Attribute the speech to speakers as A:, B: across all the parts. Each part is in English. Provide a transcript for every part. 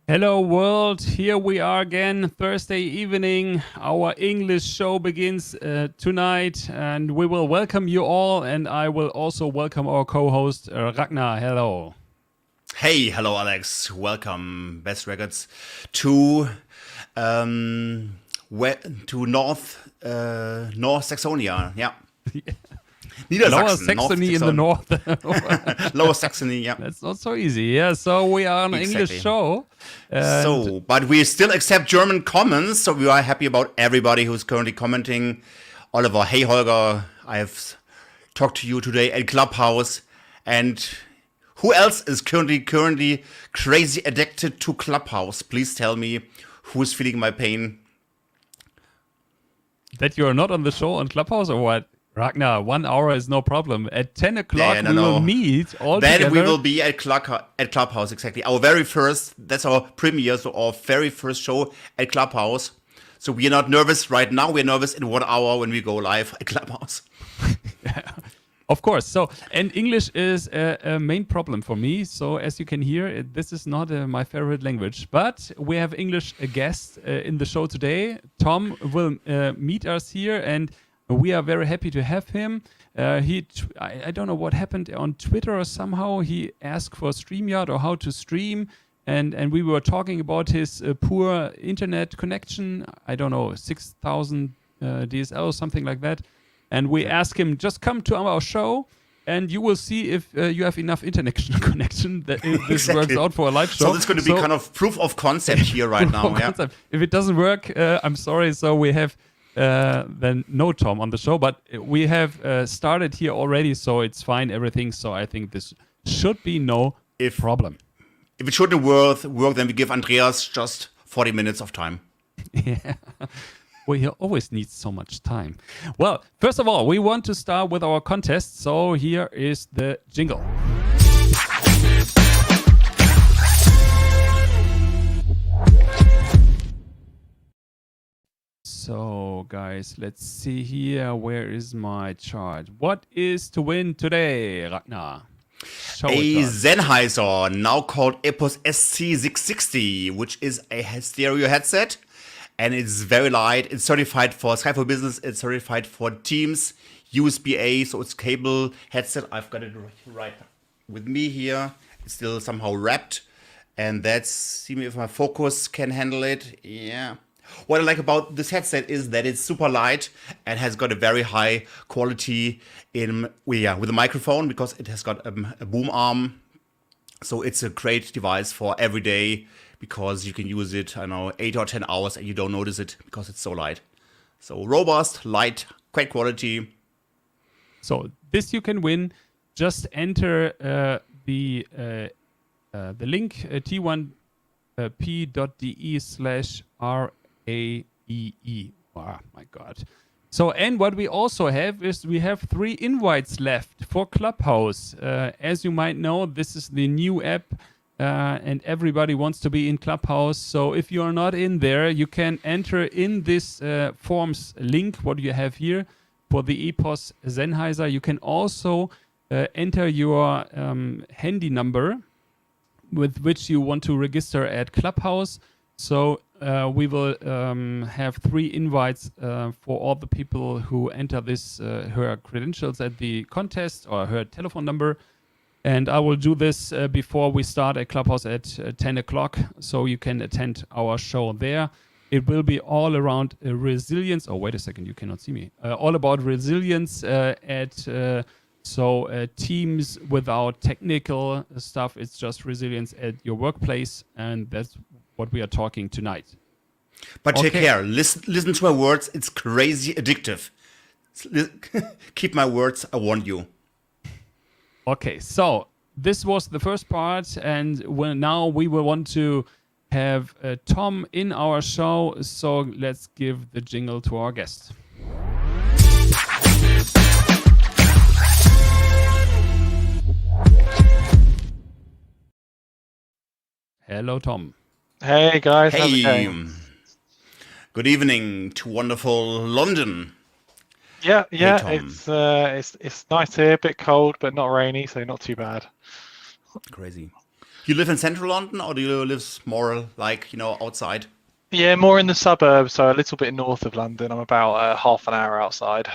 A: Hello world, here we are again, Thursday evening. Our English show begins tonight and we will welcome you all, and I will also welcome our co-host Ragnar. Hello.
B: Hey, hello Alex. Welcome, Best Records, to North Saxonia. Yeah.
A: Lower
B: Niedersachsen,
A: Saxony in the north.
B: Lower Saxony, yeah.
A: That's not so easy. Yeah, so we are on an English show.
B: But we still accept German comments, so we are happy about everybody who's currently commenting. Oliver, hey Holger, I have talked to you today at Clubhouse, and who else is currently crazy addicted to Clubhouse? Please tell me who is feeling my pain.
A: That you are not on the show on Clubhouse or what? Ragnar, 1 hour is no problem. At 10 o'clock we will meet all
B: then
A: together.
B: We will be at Clubhouse, exactly. Our very first, that's our premiere, so our very first show at Clubhouse. So we are not nervous right now. We're nervous in 1 hour when we go live at Clubhouse.
A: Yeah, of course. So, and English is a main problem for me. So as you can hear, this is not my favorite language. But we have English guests in the show today. Tom will meet us here, and we are very happy to have him. I don't know what happened on Twitter, or somehow he asked for StreamYard or how to stream. And we were talking about his poor internet connection. I don't know, 6,000 DSL or something like that. And we asked him, just come to our show and you will see if you have enough internet connection that if this works out for a live show.
B: So this is going to be kind of proof of concept here right now. Yeah.
A: If it doesn't work, I'm sorry. So we have then no Tom on the show, but we have started here already, so it's fine, everything. So I think this should be no problem.
B: If it shouldn't work, then we give Andreas just 40 minutes of time.
A: Yeah. Well, he always needs so much time. Well, first of all, we want to start with our contest. So here is the jingle. So, guys, let's see here. Where is my chart? What is to win today, Ragnar?
B: A Sennheiser, now called Epos SC660, which is a stereo headset. And it's very light. It's certified for Skype for Business. It's certified for Teams, USB-A, so it's cable headset. I've got it right with me here. It's still somehow wrapped. And that's, see me if my focus can handle it. Yeah. What I like about this headset is that it's super light and has got a very high quality with the microphone, because it has got a boom arm. So it's a great device for every day, because you can use it, 8 or 10 hours and you don't notice it because it's so light. So robust, light, great quality.
A: So this you can win. Just enter the link t1p.de/RAEE. Oh my God. So, and what we also have is we have 3 invites left for Clubhouse. As you might know, this is the new app. And everybody wants to be in Clubhouse. So if you are not in there, you can enter in this forms link, what you have here, for the Epos Sennheiser. You can also enter your handy number with which you want to register at Clubhouse. So we will have 3 invites for all the people who enter this, her credentials at the contest, or her telephone number. And I will do this before we start at Clubhouse at 10 o'clock, so you can attend our show there. It will be all around resilience. Oh, wait a second, you cannot see me. All about resilience teams without technical stuff. It's just resilience at your workplace, and that's what we are talking tonight.
B: But take care. Listen to my words. It's crazy addictive. Keep my words. I warned you.
A: Okay, so this was the first part, and now we will want to have Tom in our show. So let's give the jingle to our guest. Hello, Tom.
C: Hey guys.
B: Hey. Good evening to wonderful London.
C: Yeah,
B: Hey,
C: it's nice here, a bit cold, but not rainy, so not too bad.
B: Crazy. You live in central London, or do you live more like, outside?
C: Yeah, more in the suburbs, so a little bit north of London. I'm about half an hour outside.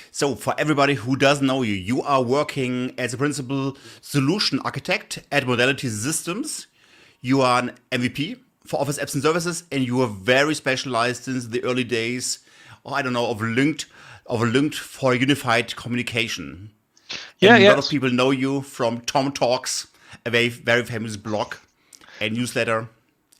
B: So for everybody who doesn't know you, you are working as a principal solution architect at Modality Systems. You are an MVP for Office Apps and Services, and you are very specialized since the early days, of linked for unified communication.
C: Yeah,
B: And a
C: yeah.
B: lot of people know you from Tom Talks, a very, very famous blog and newsletter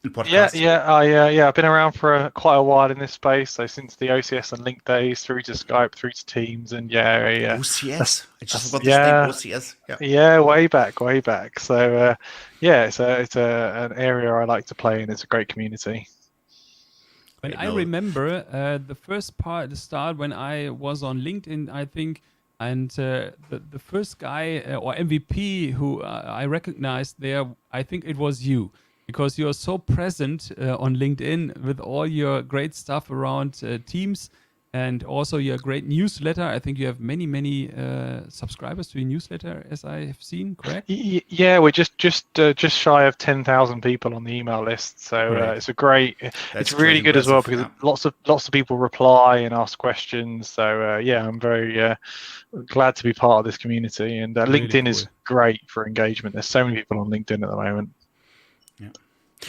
B: and podcast.
C: I've been around for quite a while in this space. So since the OCS and Link days, through to Skype, through to Teams, and
B: OCS. I just forgot this name. OCS.
C: Yeah, way back. So it's an area I like to play in. It's a great community.
A: When I remember the first part, the start when I was on LinkedIn, I think, and the first guy or MVP who I recognized there, I think it was you, because you're so present on LinkedIn with all your great stuff around Teams and also your great newsletter. I think you have many subscribers to your newsletter, as I have seen, correct?
C: Yeah, we're just shy of 10,000 people on the email list, so it's a great. It's really good as well because lots of people reply and ask questions. So I'm very glad to be part of this community, and
A: Really
C: LinkedIn
A: cool.
C: is great for engagement. There's so many people on LinkedIn at the moment.
B: Yeah.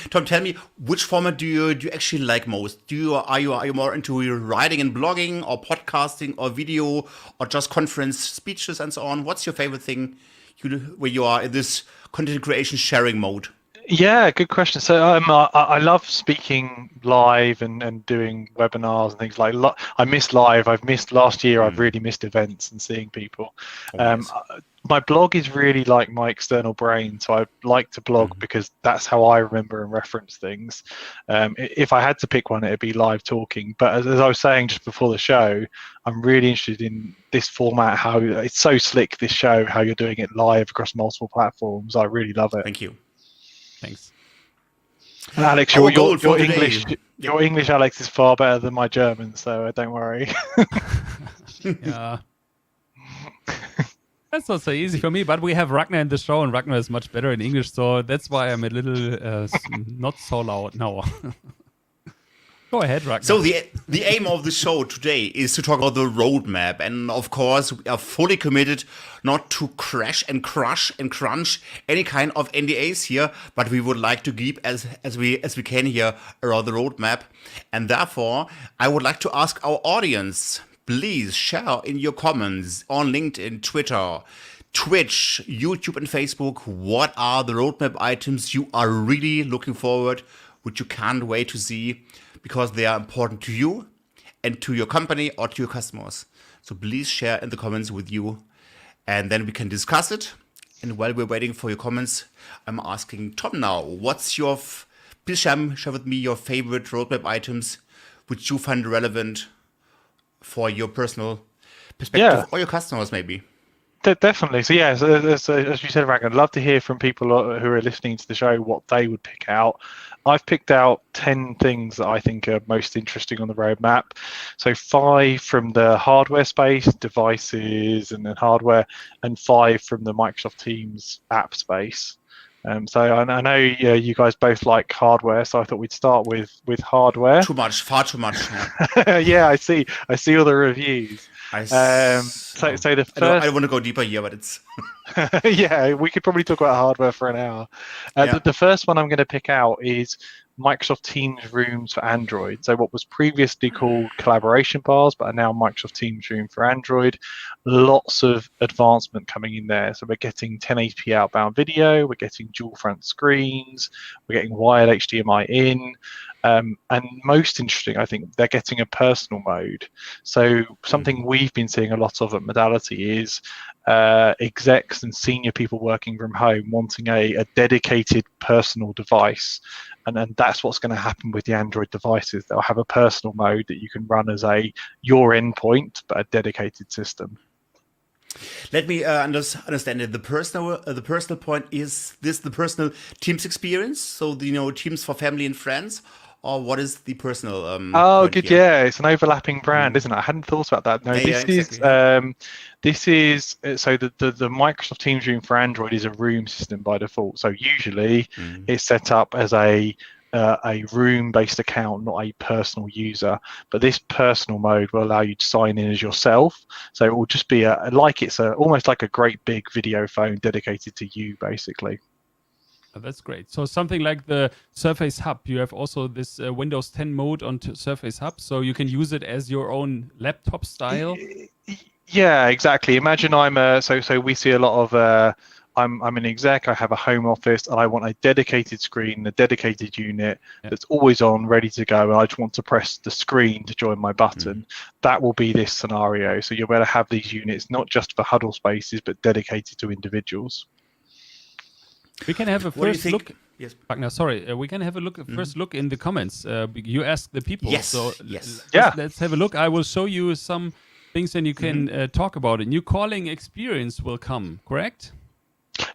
B: Tom, tell me, which format do you actually like most? Are you more into writing and blogging, or podcasting, or video, or just conference speeches and so on? What's your favorite thing where you are in this content creation sharing mode?
C: Yeah, good question. So I love speaking live and doing webinars and things like. I miss live. I've missed last year. I've really missed events and seeing people.
B: Yes.
C: My blog is really like my external brain, so I like to blog because that's how I remember and reference things. If I had to pick one, it'd be live talking. But as I was saying just before the show, I'm really interested in this format, how it's so slick, this show, how you're doing it live across multiple platforms. I really love it.
B: Thank you.
A: Thanks.
C: And Alex,
B: Our
C: your
B: goal for
C: English,
B: today-
C: your English, Alex, is far better than my German, so don't worry.
A: Yeah. That's not so easy for me, but we have Ragnar in the show, and Ragnar is much better in English, so that's why I'm a little not so loud now. Go ahead, Ragnar.
B: So the aim of the show today is to talk about the roadmap, and of course we are fully committed not to crash and crush and crunch any kind of NDAs here, but we would like to keep as we can here around the roadmap, and therefore I would like to ask our audience. Please share in your comments on LinkedIn, Twitter, Twitch, YouTube, and Facebook. What are the roadmap items you are really looking forward, which you can't wait to see, because they are important to you and to your company or to your customers. So please share in the comments with you, and then we can discuss it. And while we're waiting for your comments, I'm asking Tom now, please share with me your favorite roadmap items, which you find relevant for your personal perspective or your customers, maybe.
C: Definitely. So as you said, Ragnar, I'd love to hear from people who are listening to the show what they would pick out. I've picked out 10 things that I think are most interesting on the roadmap. So 5 from the hardware space, devices and then hardware, and 5 from the Microsoft Teams app space. So I know you guys both like hardware, so I thought we'd start with hardware.
B: Far too much.
C: Yeah, I see all the reviews. So the first,
B: I don't want to go deeper here, but it's
C: yeah, we could probably talk about hardware for an hour. The first one I'm going to pick out is Microsoft Teams Rooms for Android. So what was previously called collaboration bars, but are now Microsoft Teams Room for Android. Lots of advancement coming in there. So we're getting 1080p outbound video, we're getting dual front screens, we're getting wired HDMI in. And most interesting, I think, they're getting a personal mode. So something we've been seeing a lot of at Modality is execs and senior people working from home wanting a dedicated personal device. And that's what's going to happen with the Android devices. They'll have a personal mode that you can run as your endpoint, but a dedicated system.
B: Let me understand it. The personal point, is this the personal Teams experience? So Teams for family and friends, or what is the personal?
C: Oh,
B: point
C: good.
B: here?
C: Yeah, it's an overlapping brand, isn't it? I hadn't thought about that. No,
B: Yeah,
C: this
B: exactly. Yeah.
C: is so the Microsoft Teams room for Android is a room system by default. So usually it's set up as a room-based account, not a personal user. But this personal mode will allow you to sign in as yourself. So it will just be almost like a great big video phone dedicated to you, basically.
A: Oh, that's great. So something like the Surface Hub, you have also this Windows 10 mode on Surface Hub, so you can use it as your own laptop style.
C: Yeah, exactly. Imagine so we see a lot of I'm an exec, I have a home office, and I want a dedicated screen, a dedicated unit that's always on, ready to go, and I just want to press the screen to join my button. That will be this scenario. So you'll be able to have these units not just for huddle spaces, but dedicated to individuals.
A: We can have a first look.
B: Yes.
A: Ragnar, sorry. We can have a first look in the comments. You asked the people.
B: Yes.
A: So
B: Yes.
A: let's have a look. I will show you some things and you can talk about it. New calling experience will come, correct?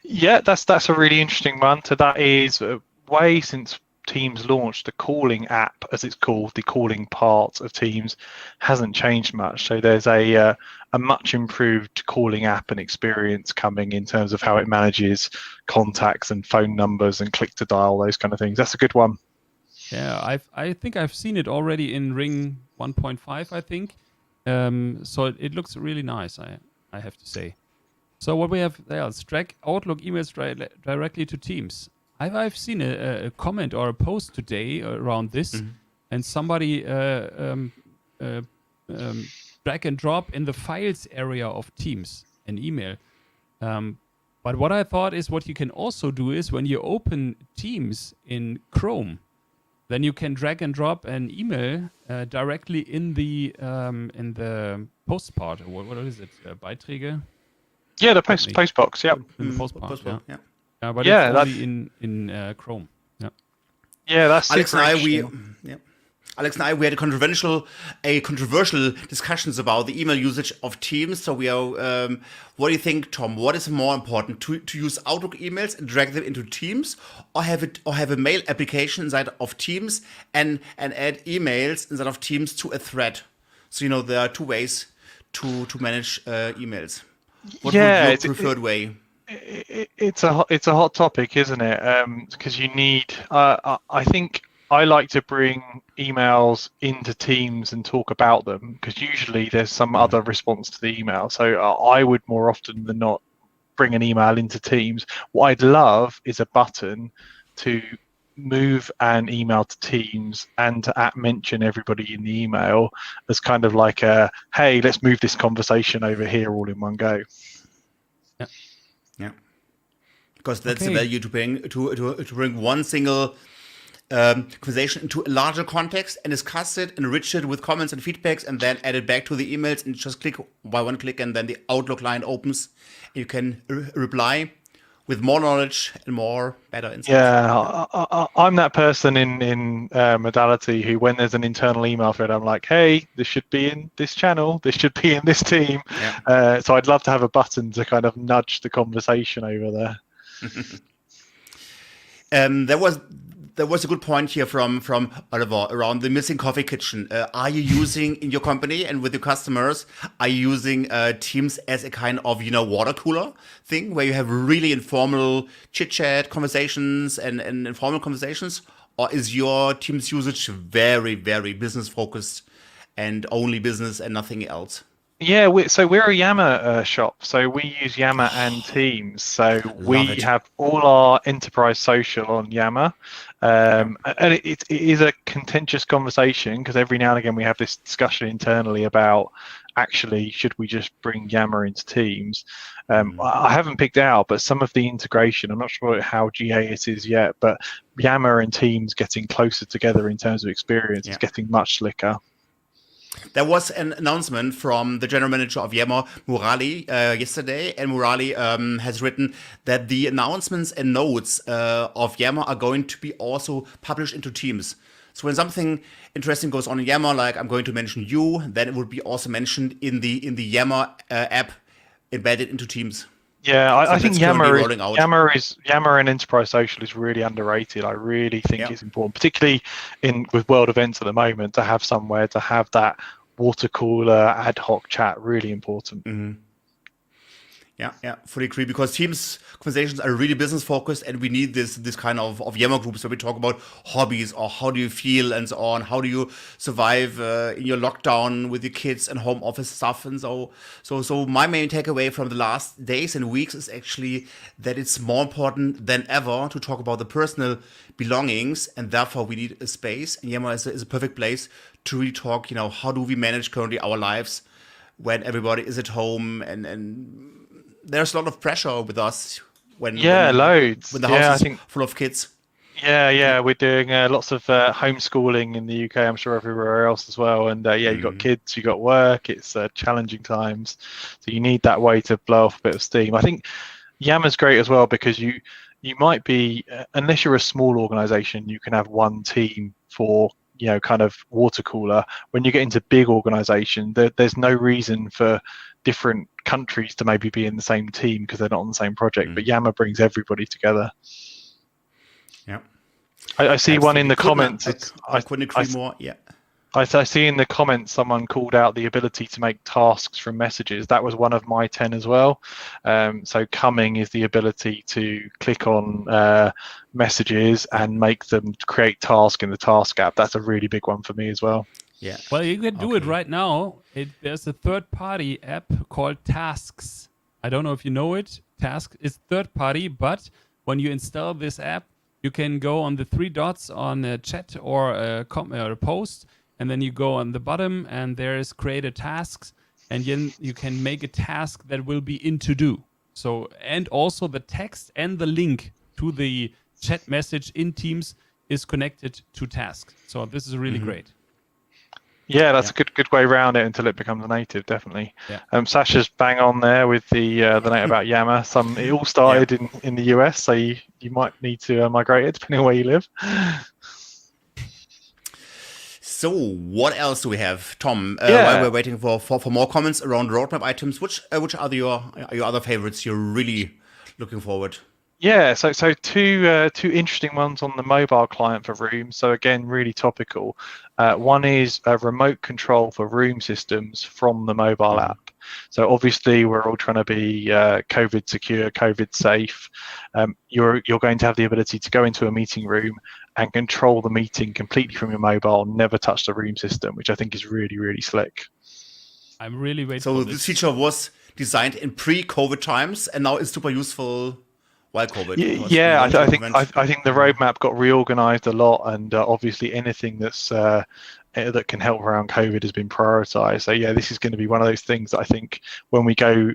C: Yeah, that's a really interesting one. So that is way since Teams launched, the calling app, as it's called, the calling part of Teams hasn't changed much. So there's a much improved calling app and experience coming in terms of how it manages contacts and phone numbers and click to dial, those kind of things. That's a good one.
A: Yeah, I think I've seen it already in Ring 1.5, I think. So it looks really nice, I have to say. So what we have there is drag Outlook emails directly to Teams. I've seen a comment or a post today around this, and somebody drag and drop in the files area of Teams an email. But what I thought is what you can also do is when you open Teams in Chrome, then you can drag and drop an email directly in the post part. What is it? Beiträge?
C: Yeah, the post box. Yeah.
A: In the post part. Yeah. But
C: Yeah,
A: it's only in Chrome. Yeah.
C: Yeah, that's
B: Alex
C: super
B: and
C: interesting.
B: Alex and I, we had controversial discussions about the email usage of Teams. So we are. What do you think, Tom? What is more important, to use Outlook emails and drag them into Teams, or have a mail application inside of Teams and add emails inside of Teams to a thread? So there are two ways to manage emails. What would be your preferred way?
C: It's a hot topic, isn't it? Because you need. I think I like to bring emails into Teams and talk about them, because usually there's some other response to the email. So I would more often than not bring an email into Teams. What I'd love is a button to move an email to Teams and to mention everybody in the email as kind of like hey, let's move this conversation over here all in one go.
B: Yeah, because that's the value to bring one single conversation into a larger context and discuss it, enrich it with comments and feedbacks, and then add it back to the emails and just click by one click, and then the Outlook line opens. And you can reply with more knowledge and better insights.
C: Yeah, I'm that person in Modality who, when there's an internal email thread, I'm like, hey, this should be in this channel, this should be in this team. Yeah. So I'd love to have a button to kind of nudge the conversation over there.
B: There was a good point here from Oliver around the missing coffee kitchen. Are you using in your company and with your customers, are you using Teams as a kind of water cooler thing where you have really informal chit chat conversations and informal conversations, or is your Teams usage very, very business focused and only business and nothing else?
C: Yeah, we're a Yammer shop, so we use Yammer and Teams. So we have all our enterprise social on Yammer, and it is a contentious conversation, because every now and again we have this discussion internally about actually should we just bring Yammer into Teams. I haven't picked it out, but some of the integration, I'm not sure how GA it is yet, but Yammer and Teams getting closer together in terms of experience is getting much slicker.
B: There was an announcement from the general manager of Yammer, Murali, yesterday, and Murali has written that the announcements and notes of Yammer are going to be also published into Teams. So when something interesting goes on in Yammer, like I'm going to mention you, then it would be also mentioned in the Yammer app embedded into Teams.
C: Yeah, I think
B: that's currently
C: Yammer,
B: rolling out.
C: Yammer and Enterprise Social is really underrated. I really think it's important, particularly with world events at the moment, to have somewhere to have that water cooler ad hoc chat. Really important.
B: Yeah, fully agree. Because Teams conversations are really business focused, and we need this kind of Yammer groups where we talk about hobbies or how do you feel and so on. How do you survive in your lockdown with your kids and home office stuff and so. My main takeaway from the last days and weeks is actually that it's more important than ever to talk about the personal belongings, and therefore we need a space. And Yammer is a perfect place to really talk. How do we manage currently our lives when everybody is at home and there's a lot of pressure with us when
C: loads.
B: when the house is full of kids.
C: Yeah, we're doing lots of homeschooling in the UK. I'm sure everywhere else as well. And you've got kids, you've got work. It's challenging times, so you need that way to blow off a bit of steam. I think Yammer's great as well because you might be, unless you're a small organization, you can have one team for kind of water cooler. When you get into big organization, there's no reason for different countries to maybe be in the same team because they're not on the same project. But Yammer brings everybody together.
B: Yeah,
C: I see one in the comments.
B: I couldn't agree more. Yeah,
C: I see in the comments someone called out the ability to make tasks from messages. That was one of my 10 as well. So coming is the ability to click on messages and make them create task in the task app. That's a really big one for me as well.
B: Yeah.
A: Well, you can do it right now. There's a third-party app called Tasks. I don't know if you know it. Task is third-party, but when you install this app, you can go on the 3 dots on a chat or a post, and then you go on the bottom, and there is create a task, and then you can make a task that will be in to do. So, and also the text and the link to the chat message in Teams is connected to task. So this is really great.
C: Yeah, that's a good way around it until it becomes a native, definitely.
A: Yeah.
C: Sasha's bang on there with the note about Yammer. It all started in the US, so you might need to migrate it depending on where you live.
B: So what else do we have, Tom? While we're waiting for more comments around roadmap items, which are your other favorites you're really looking forward?
C: Yeah, so two interesting ones on the mobile client for Room. So again, really topical. One is a remote control for room systems from the mobile app. So obviously we're all trying to be COVID secure, COVID safe. You're going to have the ability to go into a meeting room and control the meeting completely from your mobile, never touch the room system, which I think is really, really slick.
A: I'm really waiting
B: for this. This feature was designed in pre-COVID times, and now it's super useful while COVID.
C: Yeah, I think the roadmap got reorganized a lot, and obviously anything that's that can help around COVID has been prioritized. So yeah, this is going to be one of those things that I think when we go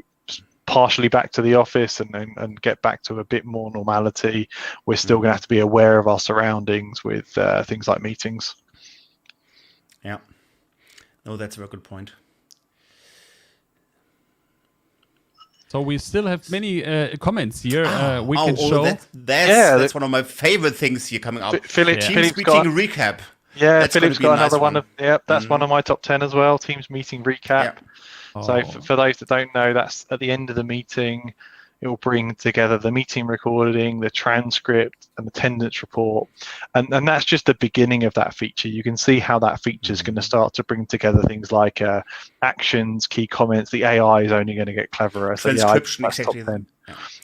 C: partially back to the office and get back to a bit more normality, we're still going to have to be aware of our surroundings with things like meetings.
B: Yeah, no, that's a very good point.
A: So we still have many comments here. We can show.
B: That's one of my favorite things here coming up.
C: Philip's
B: meeting recap.
C: Yeah,
B: that's
C: Philip's got another one. That's
B: Mm-hmm.
C: one of my top 10 as well. Teams meeting recap.
A: Yeah.
C: So for those that don't know, that's at the end of the meeting. It will bring together the meeting recording, the transcript, and attendance report. And that's just the beginning of that feature. You can see how that feature is going to start to bring together things like actions, key comments. The AI is only going to get cleverer.
B: Transcription,
C: so
B: exactly.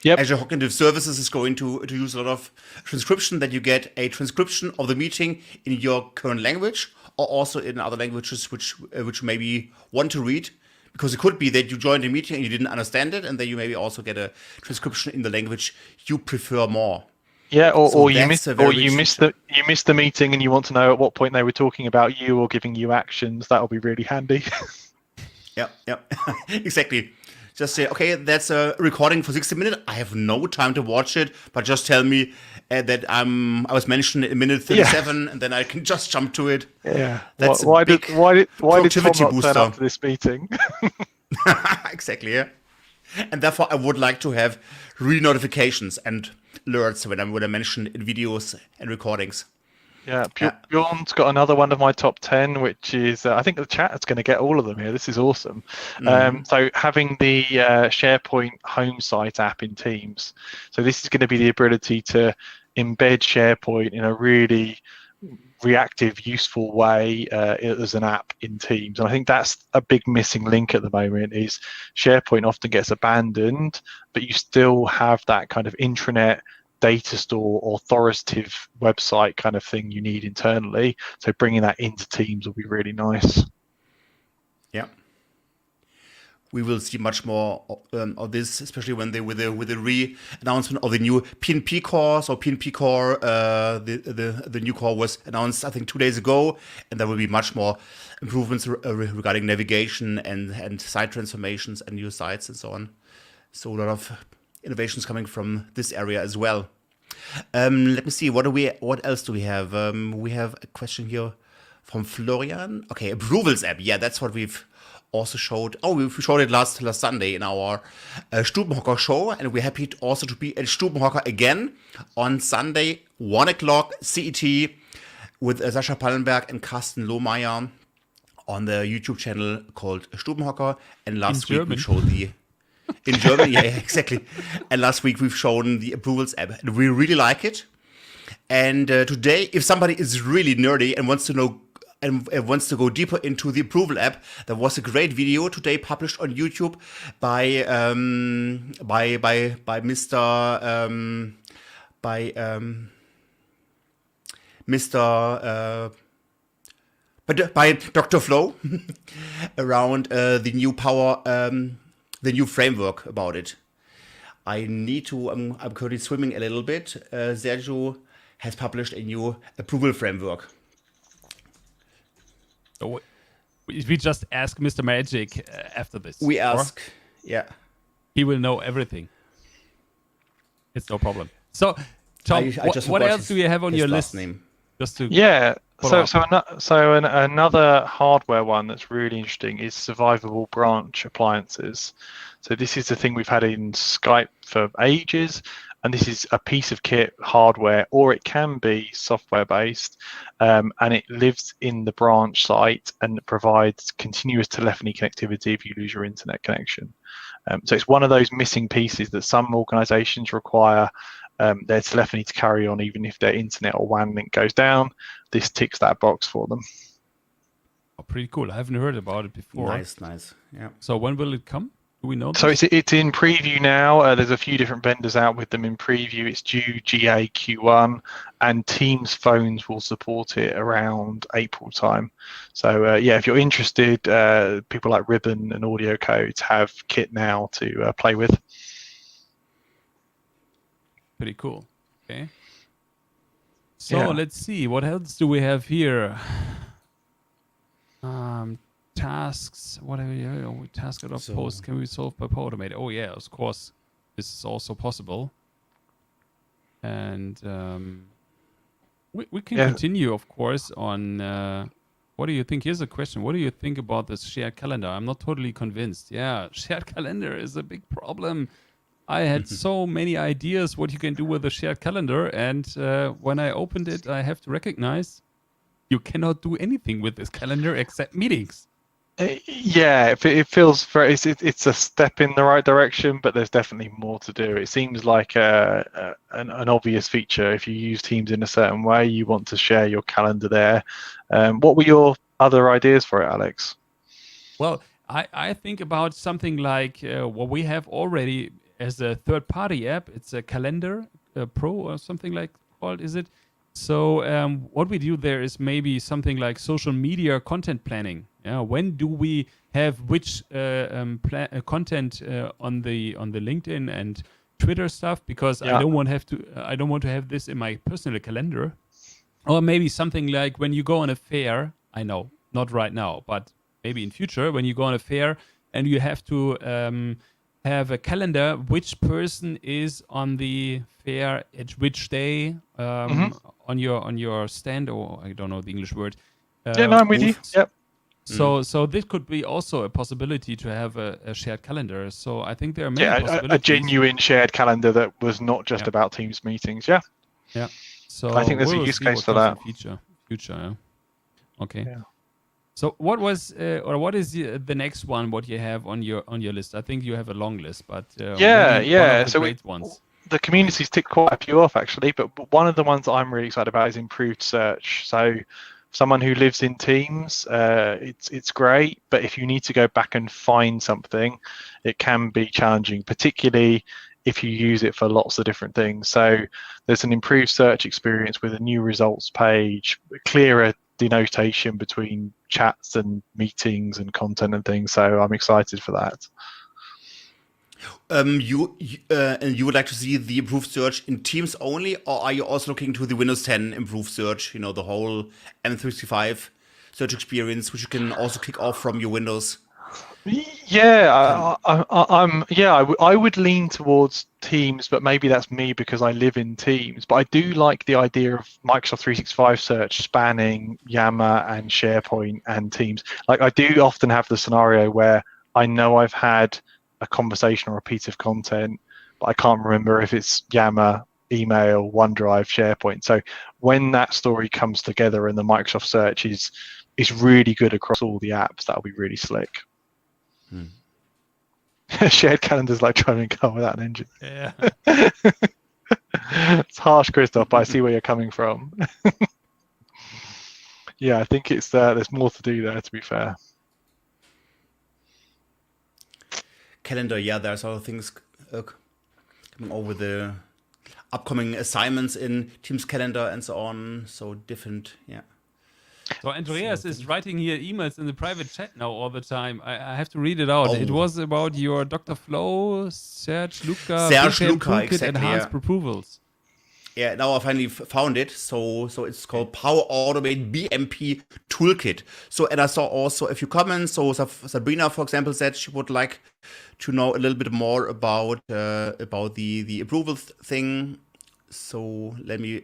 C: Yep.
B: Azure Cognitive Services is going to use a lot of transcription, that you get a transcription of the meeting in your current language or also in other languages which maybe want to read. Because it could be that you joined a meeting and you didn't understand it, and then you maybe also get a transcription in the language you prefer more.
C: Yeah, or you missed the meeting and you want to know at what point they were talking about you or giving you actions. That'll be really handy.
B: Yeah, exactly. Just say, okay, that's a recording for 60 minutes. I have no time to watch it, but just tell me that I was mentioned in minute 37, and then I can just jump to it.
C: Yeah.
B: That's
C: why did Tom not
B: booster.
C: turn up to this meeting?
B: Exactly. Yeah. And therefore, I would like to have re-notifications and alerts when I mention in videos and recordings.
C: Yeah, Bjorn's got another one of my top 10, which is, I think the chat is going to get all of them here. This is awesome. So having the SharePoint home site app in Teams. So this is going to be the ability to embed SharePoint in a really reactive, useful way as an app in Teams. And I think that's a big missing link at the moment is SharePoint often gets abandoned, but you still have that kind of intranet data store authoritative website kind of thing you need internally. So bringing that into Teams will be really nice.
B: Yeah. We will see much more of this, especially when they with the re-announcement of the new PnP cores or PnP core. The new core was announced, I think, 2 days ago, and there will be much more improvements regarding navigation and site transformations and new sites and so on. So a lot of innovations coming from this area as well. Let me see. What else do we have? We have a question here from Florian. Okay, approvals app. Yeah, that's what we've also showed. Oh, we showed it last Sunday in our Stubenhocker show, and we're happy also to be at Stubenhocker again on Sunday, 1 o'clock CET, with Sascha Pallenberg and Carsten Lohmeier on the YouTube channel called Stubenhocker. And last week we showed the in German, yeah, exactly. And last week we've shown the approvals app, and we really like it. And today, if somebody is really nerdy and wants to know and wants to go deeper into the approval app, there was a great video today published on YouTube by Dr. Flo around the new power, the new framework about it. I'm currently swimming a little bit. Sergio has published a new approval framework.
A: So we just ask Mr. Magic after this.
B: We ask, yeah.
A: He will know everything. It's no problem. So, Tom, what else do you have on your list?
B: Name.
A: Just to
C: another hardware one that's really interesting is survivable branch appliances. So this is the thing we've had in Skype for ages, and this is a piece of kit, hardware, or it can be software based, and it lives in the branch site and provides continuous telephony connectivity if you lose your internet connection. So it's one of those missing pieces that some organizations require their telephony to carry on even if their internet or WAN link goes down. This ticks that box for them.
A: Oh, pretty cool. I haven't heard about it before.
B: Nice. Yeah.
A: So when will it come? Do we know?
C: So it's in preview now. There's a few different vendors out with them in preview. It's due GA Q1, and Teams phones will support it around April time. So if you're interested, people like Ribbon and Audio Codes have kit now to play with.
A: Pretty cool. Okay. So let's see. What else do we have here? Tasks. What have we task out of post can we solve by Power Automate? Oh yeah, of course. This is also possible. And we can continue, of course, on what do you think? Here's a question. What do you think about this shared calendar? I'm not totally convinced. Yeah, shared calendar is a big problem. I had so many ideas what you can do with a shared calendar, and when I opened it, I have to recognize you cannot do anything with this calendar except meetings.
C: It feels very. It's a step in the right direction, but there's definitely more to do. It seems like an obvious feature. If you use Teams in a certain way, you want to share your calendar there. What were your other ideas for it, Alex?
A: Well, I think about something like what we have already as a third-party app. It's a Calendar Pro or something like called, is it? So what we do there is maybe something like social media content planning. When do we have which content on the LinkedIn and Twitter stuff? Because I don't want to have this in my personal calendar. Or maybe something like when you go on a fair. I know not right now, but maybe in future when you go on a fair and you have to have a calendar which person is on the fair at which day on your stand, or I don't know the English word.
C: I'm with you. Yep.
A: So this could be also a possibility to have a shared calendar. So I think there are many possibilities.
C: A genuine shared calendar that was not just about Teams meetings. Yeah.
A: So
C: I think there's a
A: we'll
C: use
A: see
C: case
A: what
C: for
A: comes
C: that.
A: in future. Yeah. Okay.
C: Yeah.
A: So what was what is the next one? What you have on your list? I think you have a long list, but one of the
C: So
A: great ones.
C: the community's ticked quite a few off actually, but one of the ones that I'm really excited about is improved search. So someone who lives in Teams, it's great, but if you need to go back and find something, it can be challenging, particularly if you use it for lots of different things. So there's an improved search experience with a new results page, clearer denotation between chats and meetings and content and things. So I'm excited for that.
B: And you would like to see the improved search in Teams only, or are you also looking to the Windows 10 improved search? You know, the whole M365 search experience, which you can also kick off from your Windows.
C: Yeah, I would lean towards Teams, but maybe that's me because I live in Teams. But I do like the idea of Microsoft 365 search spanning Yammer and SharePoint and Teams. Like I do often have the scenario where I know I've had a conversation or a piece of content, but I can't remember if it's Yammer, email, OneDrive, SharePoint. So when that story comes together and the Microsoft search is really good across all the apps, that'll be really slick. Shared calendars like driving a car without an engine.
A: Yeah.
C: It's harsh, Christoph, but I see where you're coming from. Yeah, I think it's there's more to do there, to be fair.
B: Calendar, yeah, there's other things coming over the upcoming assignments in Teams calendar and so on. So different, yeah.
A: So Andreas is writing here emails in the private chat now all the time. I have to read it out. It was about your Dr. Flo, Serge Luca,
B: exactly,
A: enhanced approvals.
B: Yeah, now I finally found it. So it's called Power Automate BMP Toolkit. So, and I saw also a few comments. So Sabrina, for example, said she would like to know a little bit more about the approval thing. So let me,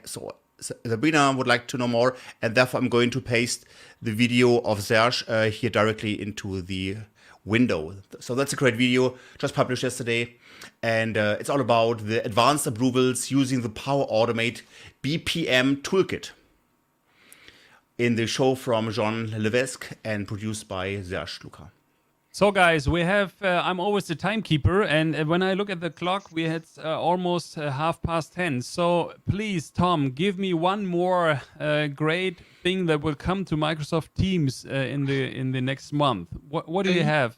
B: so Sabrina would like to know more, and therefore I'm going to paste the video of Serge here directly into the window. So that's a great video, just published yesterday, and it's all about the advanced approvals using the Power Automate BPM toolkit in the show from Jean Levesque and produced by Serge Luca.
A: So guys, we have, I'm always the timekeeper, and when I look at the clock, we had almost 10:30. So please, Tom, give me one more great thing that will come to Microsoft Teams in the next month. What do you have?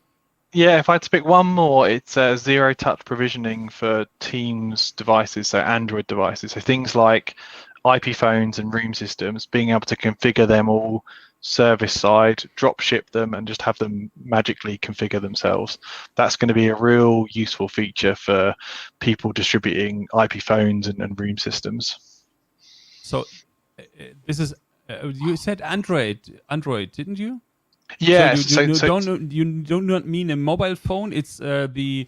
C: Yeah, if I had to pick one more, it's zero-touch provisioning for Teams devices, so Android devices. So things like IP phones and room systems, being able to configure them all service side, drop ship them, and just have them magically configure themselves. That's going to be a real useful feature for people distributing IP phones and room systems.
A: So this is, you said Android, didn't you?
C: Yeah.
A: So you don't mean a mobile phone. It's the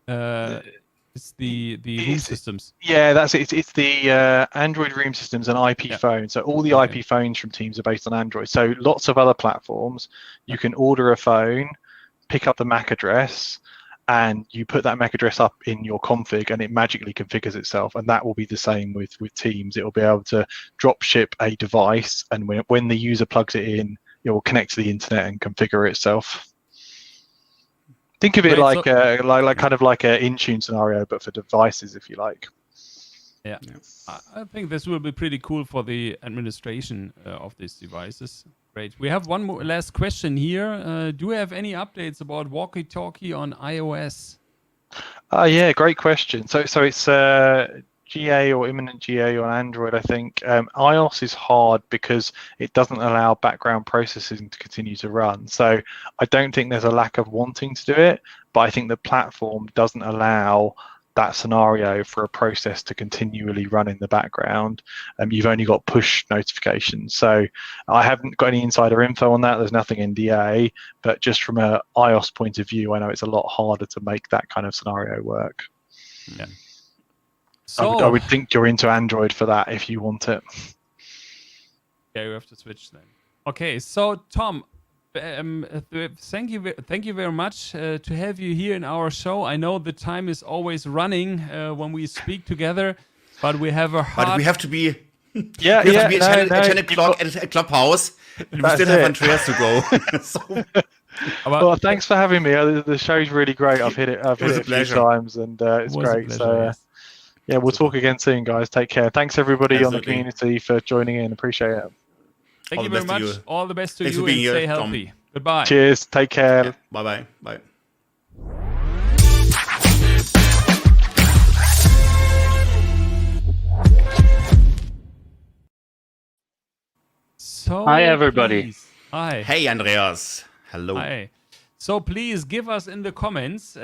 A: room systems.
C: Yeah, that's it. It's the Android room systems and IP phones. So all the IP phones from Teams are based on Android. So lots of other platforms, you can order a phone, pick up the MAC address, and you put that MAC address up in your config, and it magically configures itself. And that will be the same with Teams. It will be able to drop ship a device, and when the user plugs it in, it will connect to the internet and configure itself. Think of it like kind of like an Intune scenario, but for devices, if you like.
A: Yeah. I think this will be pretty cool for the administration of these devices. Great. We have one more last question here. Do we have any updates about walkie-talkie on iOS?
C: Yeah, great question. So it's GA or imminent GA on Android, I think. iOS is hard because it doesn't allow background processing to continue to run. So I don't think there's a lack of wanting to do it, but I think the platform doesn't allow that scenario for a process to continually run in the background. You've only got push notifications. So I haven't got any insider info on that. There's nothing in DA, but just from an iOS point of view, I know it's a lot harder to make that kind of scenario work.
A: Yeah.
C: So I would think you're into Android for that if you want it.
A: Yeah, you have to switch then. Okay, so Tom, thank you very much to have you here in our show. I know the time is always running when we speak together. But we have a hard...
B: But we have to be...
C: Yeah,
B: we have to be
C: no,
B: at 10
C: you've
B: o'clock
C: got-
B: at Clubhouse. And we
C: That's
B: still have
C: it.
B: Andreas to go. So,
C: Well, thanks for having me. The show's really great. I've hit it
B: was
C: a
B: a
C: few
B: pleasure.
C: times, and it's
A: was a
C: great.
A: pleasure,
C: So
A: yes.
C: yeah, we'll talk again soon, guys. Take care. Thanks everybody on the
B: Absolutely.
C: community for joining in. Appreciate it.
A: Thank
B: All
A: you
B: the
A: very
B: best to
A: much.
B: you.
A: All the best to
B: Thanks
A: you
B: for being
A: and
B: here,
A: stay
B: Tom.
A: healthy. Goodbye.
C: Cheers. Take care.
B: yeah, bye-bye. Bye.
A: So
D: Hi, everybody.
A: please- Hi.
B: Hey, Andreas. Hello.
A: Hi. So please give us in the comments,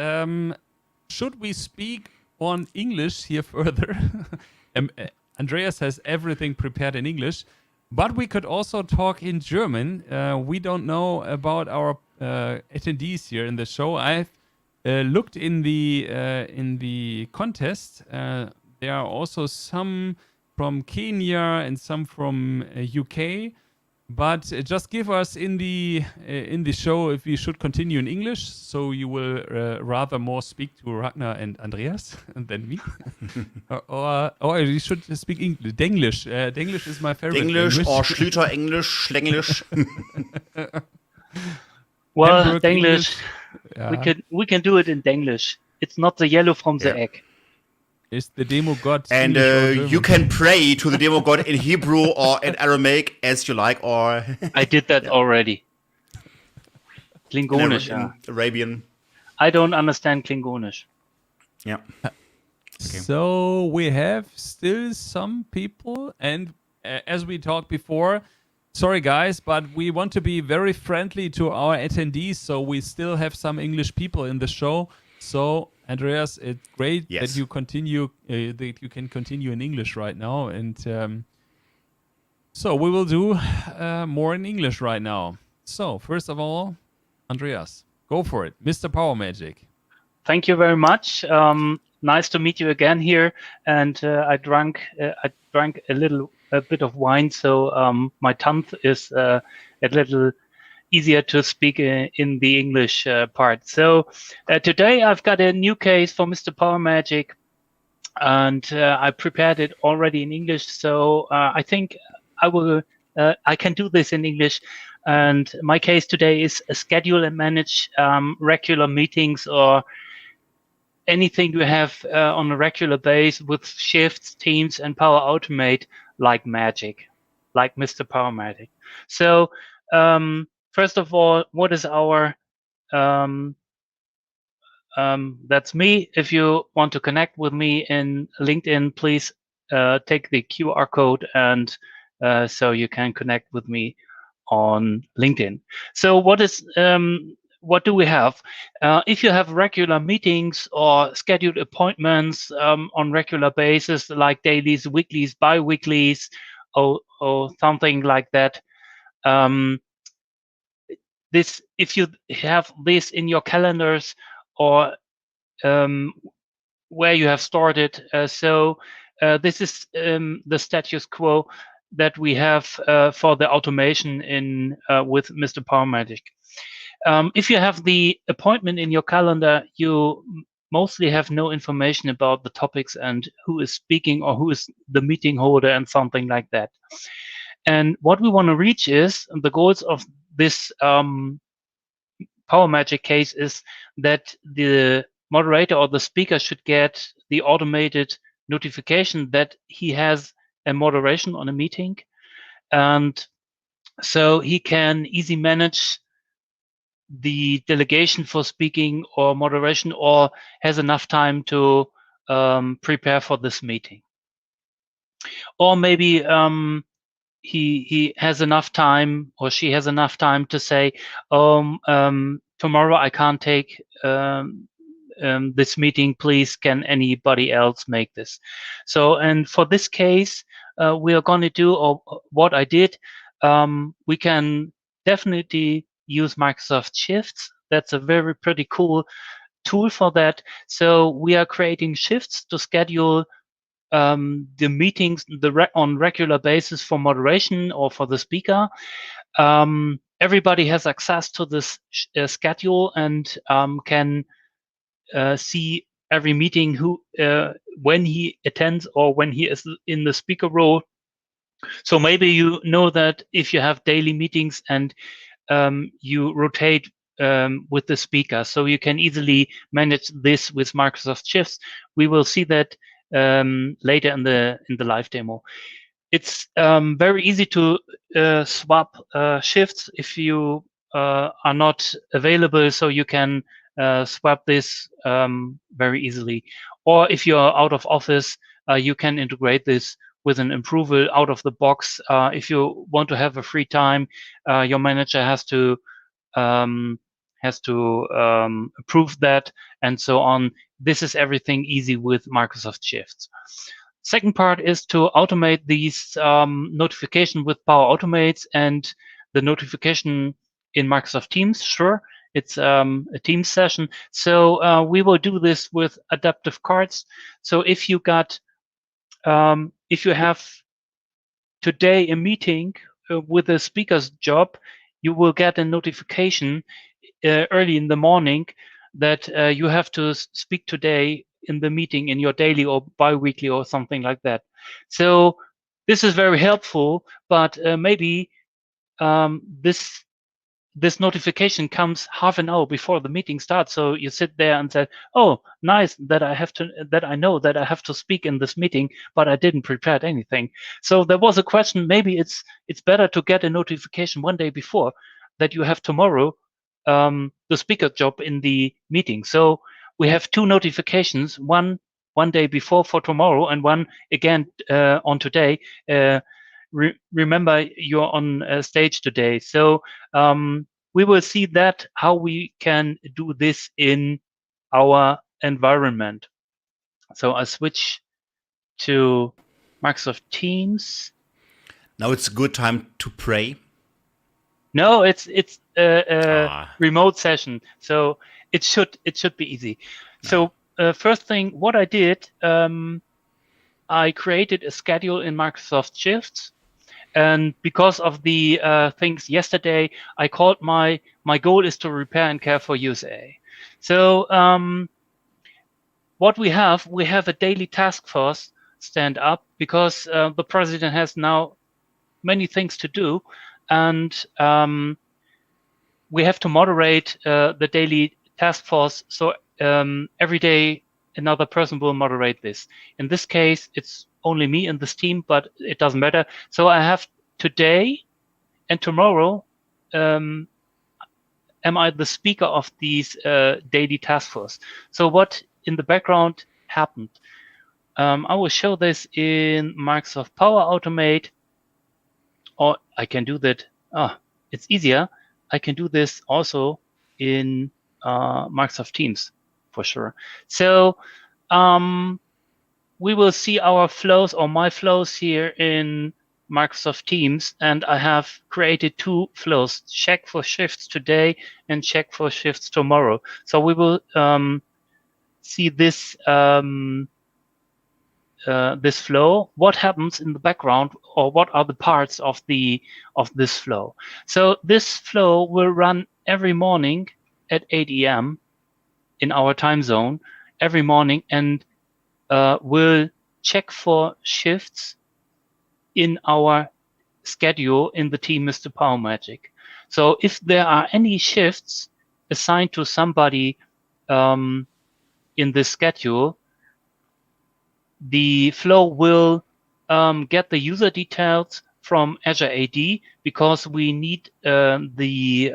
A: should we speak on English here further? Andreas has everything prepared in English, but we could also talk in German. We don't know about our attendees here in the show. I've looked in the contest. There are also some from Kenya and some from UK. But just give us in the show if we should continue in English, so you will rather more speak to Ragnar and Andreas than me, or you should speak English. Denglish. Denglish is my favorite.
B: English
A: language.
B: or Schlüter English, Schlenglish.
D: Well,
A: Hamburg
D: English.
A: Yeah.
D: We can do it in English. It's not the yellow from the
B: Yeah.
D: egg.
A: Is the demo god
B: And
A: English or German?
B: you can pray to the demo god in Hebrew or in Aramaic as you like, or
D: I did that already.
B: in
D: Klingonisch. Yeah.
B: Arabian.
D: I don't understand Klingonisch.
B: Yeah.
A: So we have still some people, and as we talked before, sorry guys, but we want to be very friendly to our attendees, so we still have some English people in the show. So Andreas, it's great
B: Yes.
A: that you continue, that you can continue in English right now, and so we will do more in English right now. So first of all, Andreas, go for it, Mr. Power Magic.
D: Thank you very much. Nice to meet you again here. And I drank a bit of wine, so my tongue is a little easier to speak in the English part. So today I've got a new case for Mr. Power Magic, and I prepared it already in English. So I think I can do this in English. And my case today is schedule and manage regular meetings or anything you have on a regular base with shifts, teams, and Power Automate like magic, like Mr. Power Magic. So first of all, what is our that's me. If you want to connect with me in LinkedIn, please take the QR code, and so you can connect with me on LinkedIn. So what do we have? If you have regular meetings or scheduled appointments on regular basis, like dailies, weeklies, bi-weeklies, or something like that, if you have this in your calendars or where you have stored it, this is the status quo that we have for the automation in with Mr. Power Magic. If you have the appointment in your calendar, you mostly have no information about the topics and who is speaking or who is the meeting holder and something like that. And what we want to reach is the goals of this Power Magic case is that the moderator or the speaker should get the automated notification that he has a moderation on a meeting, and so he can easily manage the delegation for speaking or moderation, or has enough time to prepare for this meeting. Or maybe he has enough time, or she has enough time to say, tomorrow I can't take this meeting, please can anybody else make this? So, and for this case, we are going to do, or what I did, we can definitely use Microsoft Shifts. That's a very pretty cool tool for that. So we are creating shifts to schedule the meetings on regular basis for moderation or for the speaker. Everybody has access to this schedule and can see every meeting when he attends or when he is in the speaker role. So maybe you know that if you have daily meetings and you rotate with the speaker, so you can easily manage this with Microsoft Shifts. We will see that later in the live demo. It's very easy to swap shifts if you are not available, so you can swap this very easily. Or if you are out of office, you can integrate this with an approval out of the box. If you want to have a free time, your manager has to approve that, and so on. This is everything easy with Microsoft Shifts. Second part is to automate these notification with Power Automates and the notification in Microsoft Teams. Sure, it's a Teams session. So we will do this with adaptive cards. So if you have today a meeting with a speaker's job, you will get a notification early in the morning that you have to speak today in the meeting in your daily or bi-weekly or something like that. So this is very helpful, but maybe this notification comes half an hour before the meeting starts. So you sit there and say, "Oh, nice that I know that I have to speak in this meeting, but I didn't prepare anything." So there was a question. Maybe it's better to get a notification one day before that you have tomorrow the speaker job in the meeting. So we have two notifications: one day before for tomorrow, and one again on today. Remember, you're on stage today. So we will see that how we can do this in our environment. So I switch to Microsoft Teams.
B: Now it's a good time to pray.
D: No, it's a remote session, so it should be easy. So first thing, what I did, I created a schedule in Microsoft Shifts. And because of the things yesterday, I called my goal is to repair and care for USA. So what we have a daily task force stand up because the president has now many things to do, and we have to moderate the daily task force. So every day another person will moderate this. In this case, it's only me in this team, but it doesn't matter. So I have today and tomorrow, am I the speaker of these daily task force? So what in the background happened? I will show this in Microsoft Power Automate, or I can do that. It's easier. I can do this also in Microsoft Teams for sure. So we will see our flows or my flows here in Microsoft Teams, and I have created two flows: check for shifts today and check for shifts tomorrow. So we will see this this flow. What happens in the background, or what are the parts of this flow? So this flow will run every morning at 8 a.m. in our time zone every morning, and will check for shifts in our schedule in the team Mr. Power Magic. So if there are any shifts assigned to somebody in this schedule, the flow will get the user details from Azure AD, because we need the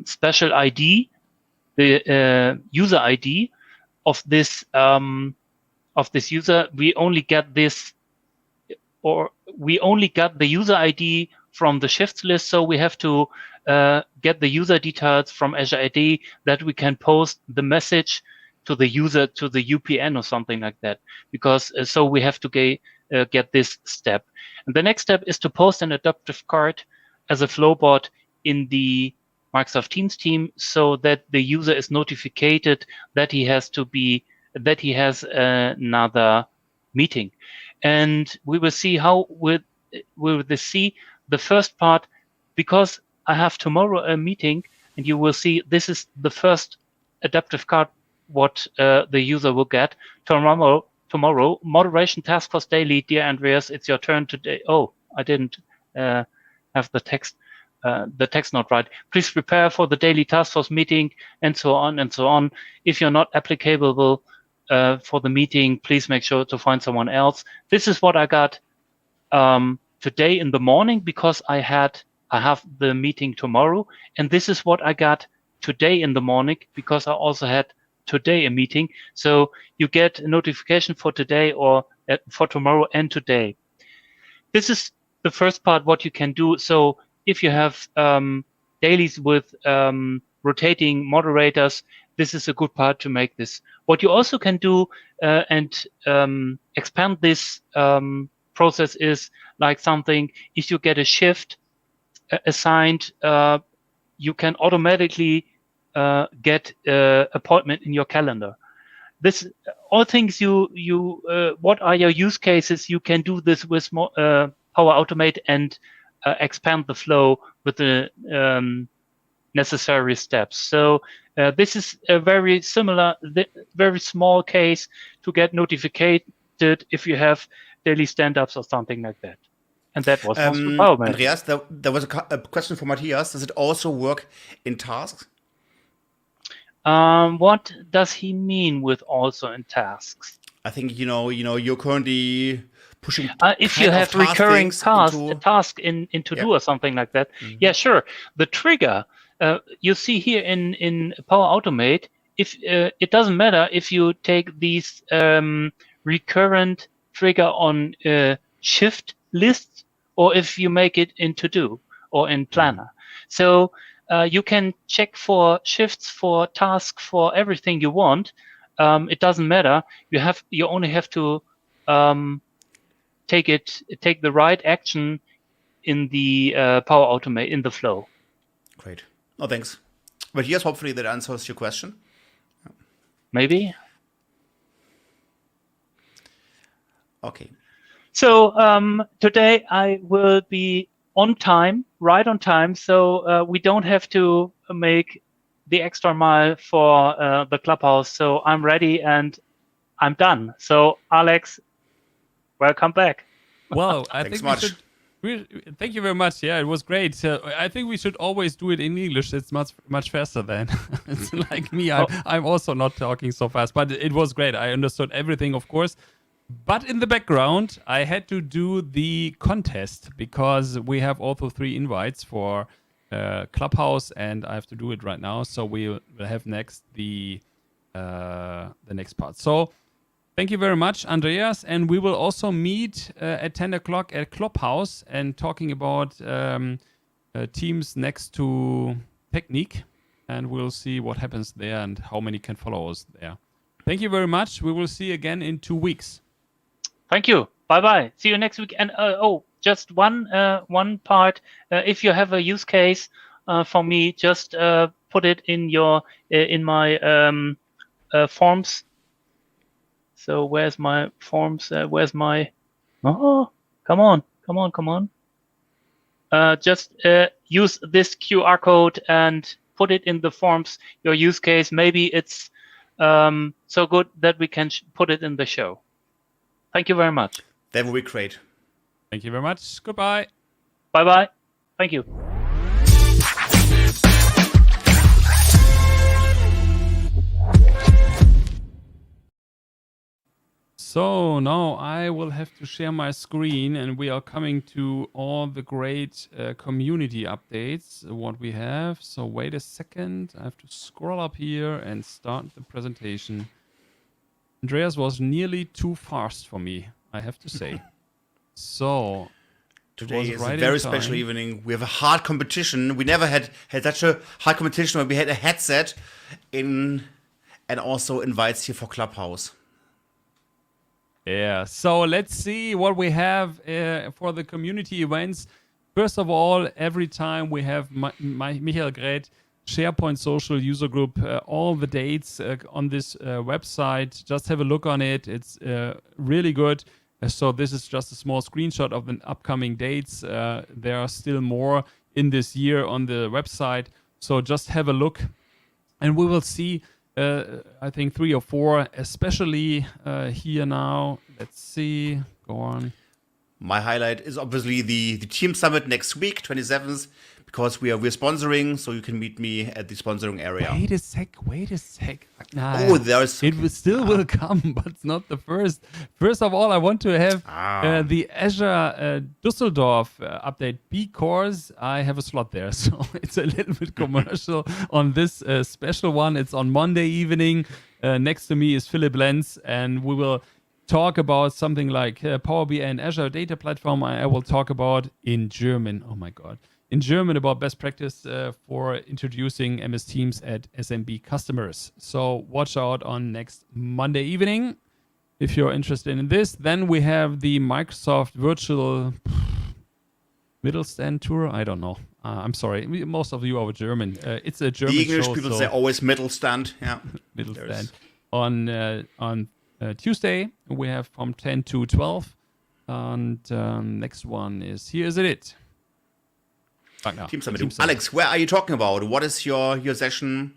D: special ID, the user ID of this user. We only get this, or we only got the user ID from the shifts list. So we have to get the user details from Azure AD that we can post the message to the user to the UPN or something like that. Because so we have to get this step. And the next step is to post an adaptive card as a flowbot in the Microsoft Teams team, so that the user is notified that he has another meeting. And we will see how we will see the first part, because I have tomorrow a meeting. and you will see this is the first adaptive card what the user will get tomorrow. Moderation task force daily. Dear Andreas, it's your turn today. Oh, I didn't have the text not right. Please prepare for the daily task force meeting, and so on and so on. If you're not applicable for the meeting, please make sure to find someone else. This is what I got today in the morning because I have the meeting tomorrow, and this is what I got today in the morning because I also had today a meeting. So you get a notification for today or for tomorrow and today. This is the first part what you can do. So if you have dailies with rotating moderators, this is a good part to make this. What you also can do and expand this process is like something, if you get a shift assigned, you can automatically get appointment in your calendar. This all things what are your use cases? You can do this with Power Automate and expand the flow with the necessary steps. So this is a very similar, very small case to get notified if you have daily stand-ups or something like that. And that was
B: Andreas, there was a question from Matthias. Does it also work in tasks?
D: What does he mean with also in tasks?
B: I think you're currently pushing.
D: If you have recurring task in to-do or something like that, yeah, sure. The trigger you see here in Power Automate. If it doesn't matter if you take these recurrent trigger on shift lists or if you make it in to-do or in planner. So you can check for shifts, for tasks, for everything you want. It doesn't matter. You only have to take the right action in the Power Automate in the flow.
B: Great. Oh, thanks. But yes, hopefully that answers your question.
D: Maybe.
B: Okay.
D: So today I will be on time, right on time. So we don't have to make the extra mile for the clubhouse. So I'm ready and I'm done. So Alex, welcome back.
A: Well, I
B: Thanks
A: think
B: much.
A: thank you very much. Yeah, it was great. I think we should always do it in English. It's much faster then. It's like me. I'm also not talking so fast, but it was great. I understood everything, of course. But in the background, I had to do the contest because we have also 3 invites for Clubhouse, and I have to do it right now. So we will have next the next part. So thank you very much, Andreas, and we will also meet at 10 o'clock at Clubhouse and talking about teams next to Technique, and we'll see what happens there and how many can follow us there. Thank you very much. We will see you again in 2 weeks.
D: Thank you. Bye-bye. See you next week. And just one part. If you have a use case for me, just put it in my forms. So where's my forms? Where's my? Oh, come on. Just use this QR code and put it in the forms. Your use case. Maybe it's so good that we can put it in the show. Thank you very much.
B: That will be great.
A: Thank you very much. Goodbye.
D: Bye-bye. Thank you.
A: So now I will have to share my screen, and we are coming to all the great community updates, what we have. So wait a second. I have to scroll up here and start the presentation. Andreas was nearly too fast for me, I have to say. So
B: today is a very special evening. We have a hard competition. We never had such a hard competition where we had a headset in and also invites here for Clubhouse.
A: Yeah, so let's see what we have for the community events. First of all, every time we have Michael Gret, SharePoint Social User Group, all the dates on this website. Just have a look on it. It's really good. So this is just a small screenshot of the upcoming dates. There are still more in this year on the website. So just have a look, and we will see. I think 3 or 4, especially here now. Let's see. Go on.
B: My highlight is obviously the team summit next week, 27th, because we're sponsoring, so you can meet me at the sponsoring area.
A: Wait a sec. Nah,
B: It
A: will come, but it's not the first. First of all, I want to have the Azure Düsseldorf update because I have a slot there. So it's a little bit commercial on this special one. It's on Monday evening. Next to me is Philip Lenz, and we will talk about something like Power BI and Azure Data Platform. I will talk about in German. Oh my God. In German about best practice for introducing MS Teams at SMB customers. So watch out on next Monday evening if you're interested in this. Then we have the Microsoft Virtual Mittelstand Tour. I don't know. I'm sorry. Most of you are German. It's a German show.
B: The English people say always Mittelstand. Yeah.
A: Mittelstand. On Tuesday, we have from 10 to 12. And next one is, here is it. Ragnar.
B: Team Summit. Alex, where are you talking about? What is your session?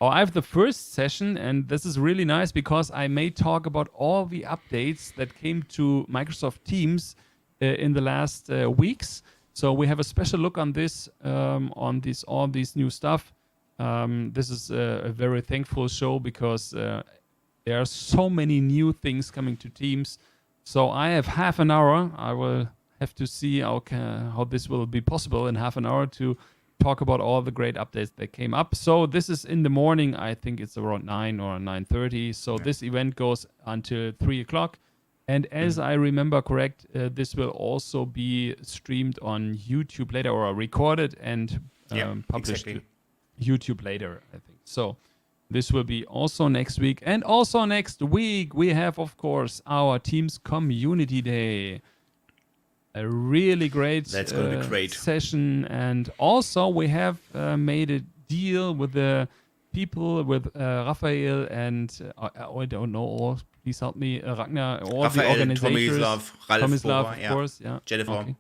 A: Oh, I have the first session, and this is really nice because I may talk about all the updates that came to Microsoft Teams in the last weeks. So we have a special look on this, all these new stuff. This is a very thankful show because there are so many new things coming to Teams. So I have half an hour. I will have to see how this will be possible in half an hour to talk about all the great updates that came up. So this is in the morning. I think it's around 9 or 9:30. So this event goes until 3 o'clock. And as I remember correct, this will also be streamed on YouTube later, or recorded and published to YouTube later, I think. So this will be also next week. And also next week, we have, of course, our Teams Community Day. A really great,
B: That's gonna be great
A: session. And also we have made a deal with the people, with Raphael and I don't know all. Please help me, Ragnar, all
B: Raphael,
A: the organizers.
B: Tomislav,
A: Ralf, of course, yeah.
B: Jennifer.
A: Okay.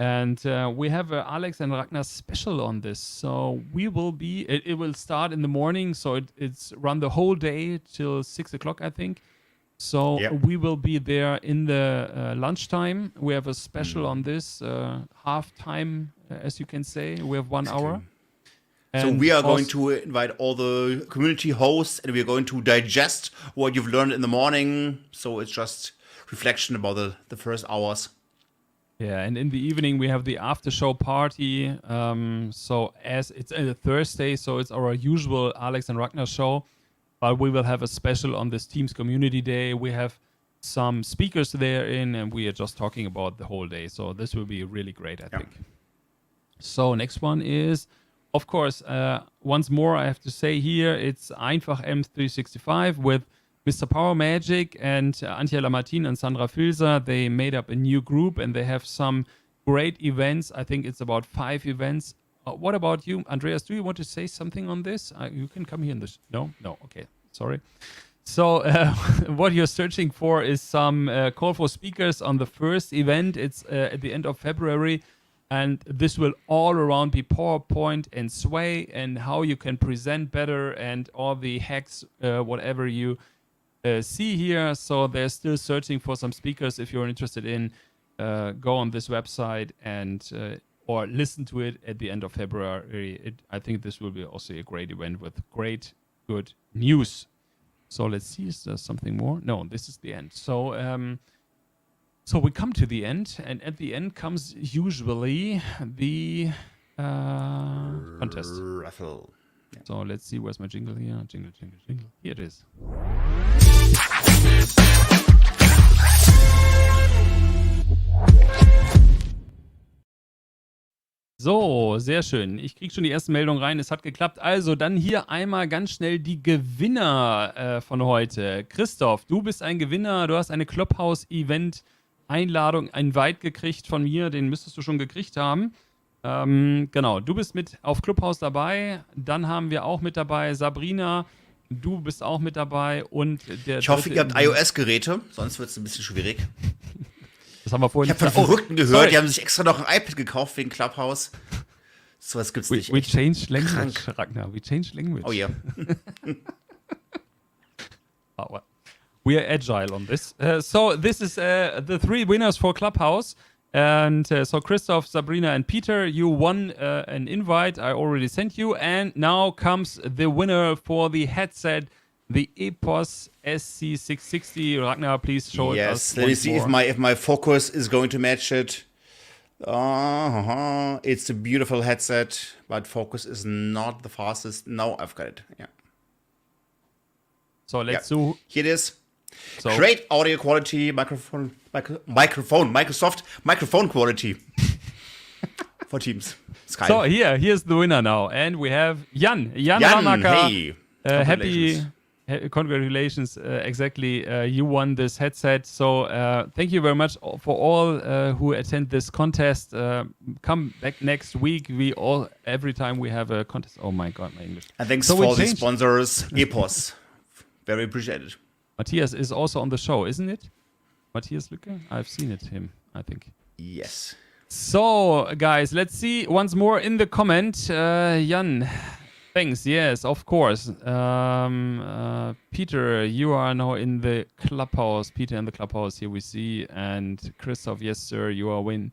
A: And we have Alex and Ragnar special on this. So we will be, it will start in the morning. So it's run the whole day till 6 o'clock, I think. So we will be there in the lunchtime. We have a special on this, half time, as you can say. We have 1 hour.
B: So we are going to invite all the community hosts, and we are going to digest what you've learned in the morning. So it's just reflection about the first hours.
A: Yeah, and in the evening we have the after show party. So as it's a Thursday, so it's our usual Alex and Ragnar show. But we will have a special on this Teams Community Day. We have some speakers there and we are just talking about the whole day. So this will be really great, I think. So next one is, of course, once more I have to say here, it's Einfach M365 with Mr. Power Magic and Antje Lamartine and Sandra Filzer. They made up a new group and they have some great events. I think it's about 5 events. What about you, Andreas? Do you want to say something on this? You can come here in this. No? Okay. Sorry. So what you're searching for is some call for speakers on the first event. It's at the end of February. And this will all around be PowerPoint and Sway and how you can present better and all the hacks, whatever you see here. So they're still searching for some speakers. If you're interested in, go on this website and or listen to it at the end of February. I think this will be also a great event with great, good news. So let's see, is there something more? No, this is the end. So so we come to the end, and at the end comes usually the contest.
B: Raffle.
A: Yeah. So let's see, where's my jingle here? Jingle. Here it is. So, sehr schön. Ich kriege schon die erste Meldung rein. Es hat geklappt. Also, dann hier einmal ganz schnell die Gewinner von heute. Christoph, du bist ein Gewinner. Du hast eine Clubhouse-Event-Einladung, Invite gekriegt von mir. Den müsstest du schon gekriegt haben. Genau, du bist mit auf Clubhouse dabei. Dann haben wir auch mit dabei Sabrina. Du bist auch mit dabei. Und der
B: ich hoffe, ihr habt iOS-Geräte. Sonst wird es ein bisschen schwierig.
A: Das haben wir vorhin.
B: Ich habe von Verrückten gehört, die haben sich extra noch ein iPad gekauft wegen Clubhouse. So was gibt's nicht.
A: We
B: echt.
A: changed language,
B: Krank.
A: Ragnar. We changed language.
B: Oh yeah.
A: Oh, well. We are agile on this. So this is the 3 winners for Clubhouse. And so Christoph, Sabrina, and Peter, you won an invite. I already sent you. And now comes the winner for the headset, the Epos SC660. Ragnar, please show it us.
B: Yes. Let me see if my focus is going to match it. It's a beautiful headset, but focus is not the fastest. No, I've got it. Yeah.
A: So let's
B: Yeah.
A: do.
B: Here it is.
A: So
B: Great audio quality, Microsoft microphone quality for Teams. Skype.
A: So here's the winner now, and we have Jan
B: Jan,
A: Ranaka.
B: hey.
A: Congratulations. Exactly. You won this headset. So thank you very much for all who attend this contest. Come back next week. Every time we have a contest. Oh my God, my English.
B: And thanks
A: So we
B: for the
A: changed-
B: sponsors, Epos. Very appreciated.
A: Matthias is also on the show, isn't it? Matthias Lücke? I've seen him, I think.
B: Yes.
A: So, guys, let's see once more in the comment. Jan, thanks. Yes, of course. Peter, you are now in the clubhouse. Peter in the clubhouse, here we see. And Christoph, yes, sir, you are win.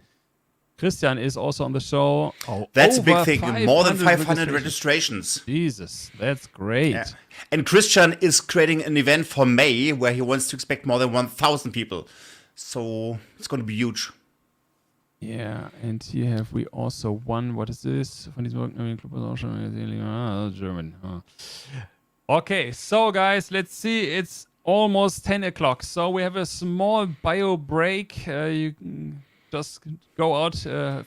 A: Christian is also on the show. Oh,
B: That's a big
A: over
B: thing. More than 500
A: registrations.
B: registrations.
A: Jesus, that's great.
B: Yeah. And Christian is creating an event for May where he wants to expect more than 1,000 people. So it's going to be huge.
A: Yeah, and here have we also one. What is this? German. Okay, so guys, let's see. It's almost 10 o'clock. So we have a small bio break. You can just go out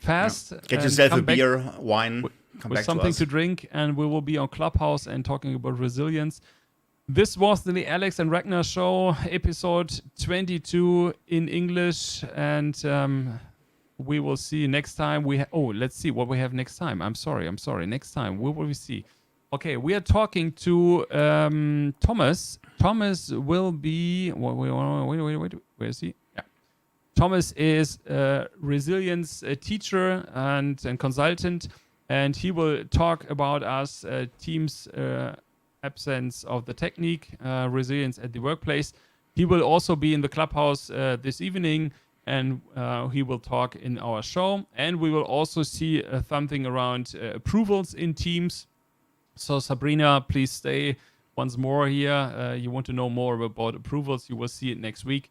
A: fast.
B: Get
A: and
B: yourself
A: come
B: a
A: back
B: beer, wine, come
A: with
B: back
A: something
B: to us.
A: to drink, and we will be on Clubhouse and talking about resilience. This was the Alex and Ragnar show, episode 22 in English, and we will see next time. Let's see what we have next time. I'm sorry. Next time, what will we see? Okay, we are talking to Thomas. Thomas will be. Wait. Where is he? Yeah. Thomas is a resilience teacher and consultant, and he will talk about us teams absence of the technique, resilience at the workplace. He will also be in the clubhouse this evening, and he will talk in our show. And we will also see something around approvals in teams. So Sabrina, please stay once more here. You want to know more about approvals, you will see it next week.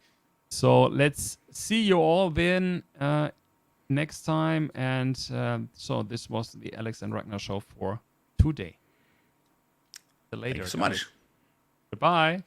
A: So let's see you all then next time. And so this was the Alex and Ragnar show for today. Later.
B: Thank you so much.
A: Goodbye.